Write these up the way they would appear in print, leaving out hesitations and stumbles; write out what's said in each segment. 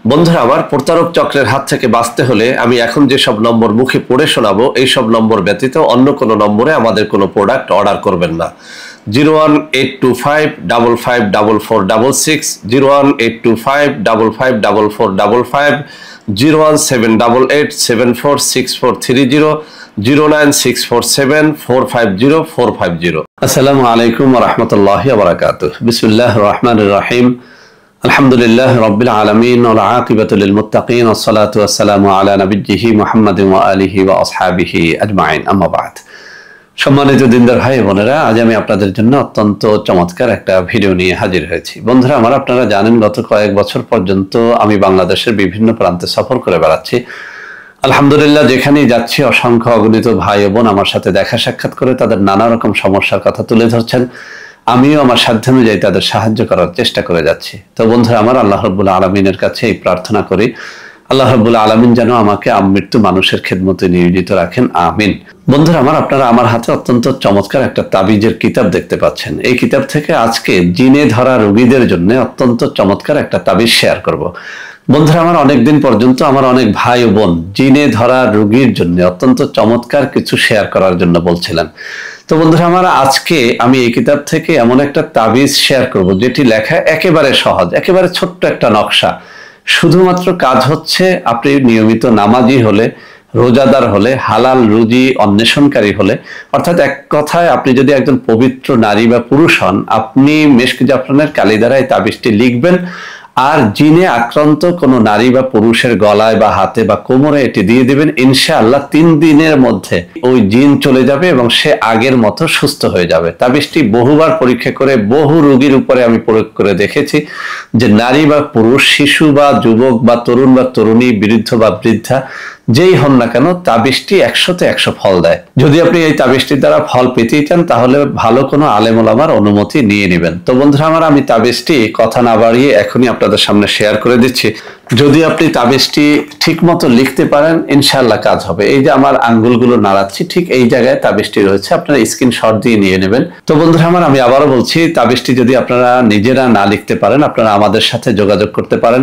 বন্ধুরা আমার, প্রতারক চক্রের হাত থেকে বাঁচতে হলে আমি এখন যে সব নম্বর মুখে পড়ে শোনাবো এই সব নম্বর ব্যতীত অন্য কোনো নম্বরে আমাদের কোনো প্রোডাক্ট অর্ডার করবেন না। 01825554466, 01825554455, 01788746430, 09647450450। আসসালামু আলাইকুম ওয়া রাহমাতুল্লাহি ওয়া বারাকাতুহু। বিসমিল্লাহির রহমানির রহিম। আলহামদুলিল্লাহ রাব্বিল আলামিন ওয়াল আকিবাতু লিল মুত্তাকিন ওয়াস সালাতু ওয়াস সালামু আলা নাবিয়্যিহি মুহাম্মাদিন ওয়া আলিহি ওয়া আসহাবিহি আজমাইন, আম্মা বা'দ। সম্মানিত দিনদার ভাই বোনেরা, আজ আমি আপনাদের জন্য অত্যন্ত চমৎকার একটা ভিডিও নিয়ে হাজির হয়েছি। বন্ধুরা আমার, আপনারা জানেন গত কয়েক বছর পর্যন্ত আমি বাংলাদেশের বিভিন্ন প্রান্তে সফর করে বেড়াচ্ছি। আলহামদুলিল্লাহ, যেখানেই যাচ্ছি অসংখ্য অগণিত ভাই বোন আমার সাথে দেখা সাক্ষাৎ করে তাদের নানা রকম সমস্যার কথা তুলে ধরছেন। আমিও আমার সাধ্যানুযায়ী তাদের সাহায্য করার চেষ্টা করে যাচ্ছি। তো বন্ধুরা আমার, আল্লাহ রাব্বুল আলামিনের কাছে এই প্রার্থনা করি, আল্লাহ রাব্বুল আলামিন যেন আমাকে আমৃত্যু মানুষের খেদমতে নিয়োজিত রাখেন, আমিন। বন্ধুরা আমার, আপনারা আমার হাতে অত্যন্ত চমৎকার একটা তাবিজের কিতাব দেখতে পাচ্ছেন। এই কিতাব থেকে আজকে জিনে ধরা রোগীদের জন্য অত্যন্ত চমৎকার একটা তাবিজ শেয়ার করব। বন্ধুরা আমার, অনেকদিন পর্যন্ত আমার অনেক ভাই ও বোন জিনে ধরা রোগীর জন্য অত্যন্ত চমৎকার কিছু শেয়ার করার জন্য বলছিলেন। তো বন্ধুরা আমার, আজকে আমি এই কিতাব থেকে এমন একটা তাবিজ শেয়ার করব যেটি লেখা একেবারে সহজ, একেবারে ছোট্ট একটা নকশা। শুধুমাত্র কাজ হচ্ছে আপনি নিয়মিত নামাজি হলে, রোজাদার হলে, হালাল রুজি অন্বেষণকারী হলে, অর্থাৎ এক কথায় আপনি যদি একজন পবিত্র নারী বা পুরুষ হন, আপনি মেশক জাফরানের কালি দ্বারা এই তাবিজটি লিখবেন আর জিনে আক্রান্ত কোনো নারী বা পুরুষের গলায় বা হাতে বা কোমরে এটি দিয়ে দিবেন। ইনশাআল্লাহ 3 দিনের মধ্যে ওই জিন চলে যাবে এবং সে আগের মতো সুস্থ হয়ে যাবে। তাবিজটি বহুবার পরীক্ষা করে বহু রোগীর উপরে আমি প্রয়োগ করে দেখেছি যে নারী বা পুরুষ, শিশু বা যুবক বা তরুণ বা তরুণী, বৃদ্ধ বা বৃদ্ধা, যেই হন না কেন, তাবিজটি 100তে 100 ফল দেয়। যদি আপনি এই তাবিজটির দ্বারা ফল পেতেই চান তাহলে ভালো কোনো আলেম ওলামার অনুমতি নিয়ে নেবেন। তো বন্ধুরা আমার, আমি তাবিজটি কথা না বাড়িয়ে এখনই আপনাদের সামনে শেয়ার করে দিচ্ছি। যদি আপনি তাবিজটি ঠিক মতো লিখতে পারেন, ইনশাআল্লাহ কাজ হবে। এই যে আমার আঙ্গুলগুলো নাড়াচ্ছি, ঠিক এই জায়গায় তাবিজটি রয়েছে, আপনারা স্ক্রিনশট দিয়ে নিয়ে নেবেন। তো বন্ধুরা আমার, আমি আবারও বলছি, তাবিজটি যদি আপনারা নিজেরা না লিখতে পারেন, আপনারা আমাদের সাথে যোগাযোগ করতে পারেন।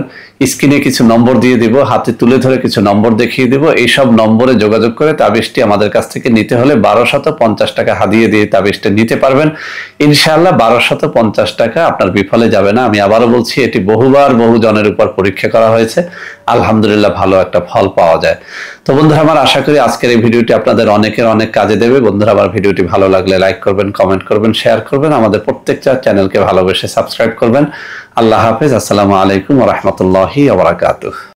স্ক্রিনে কিছু নম্বর দিয়ে দিব, হাতে তুলে ধরে কিছু নম্বর দেখিয়ে দিব। এই সব নম্বরে যোগাযোগ করে তাবিজটি আমাদের কাছ থেকে নিতে হলে 1250 টাকা হাদিয়ে দিয়ে তাবিজটা নিতে পারবেন। ইনশাআল্লাহ 1250 টাকা আপনার বিফলে যাবে না। আমি আবারও বলছি, এটি বহুবার বহু জনের উপর পরীক্ষা করা হয়েছে, আলহামদুলিল্লাহ ভালো একটা ফল পাওয়া যায়। তো বন্ধুরা আমার, আশা করি আজকের এই ভিডিওটি আপনাদের অনেকের অনেক কাজে দেবে। বন্ধুরা আমার, ভিডিওটি ভালো লাগলে লাইক করবেন, কমেন্ট করবেন, শেয়ার করবেন। আমাদের প্রত্যেকটা চ্যানেলকে ভালোবেসে সাবস্ক্রাইব করবেন। আল্লাহ হাফেজ। আসসালামু আলাইকুম ওয়া রাহমাতুল্লাহি ওয়া বারাকাতুহু।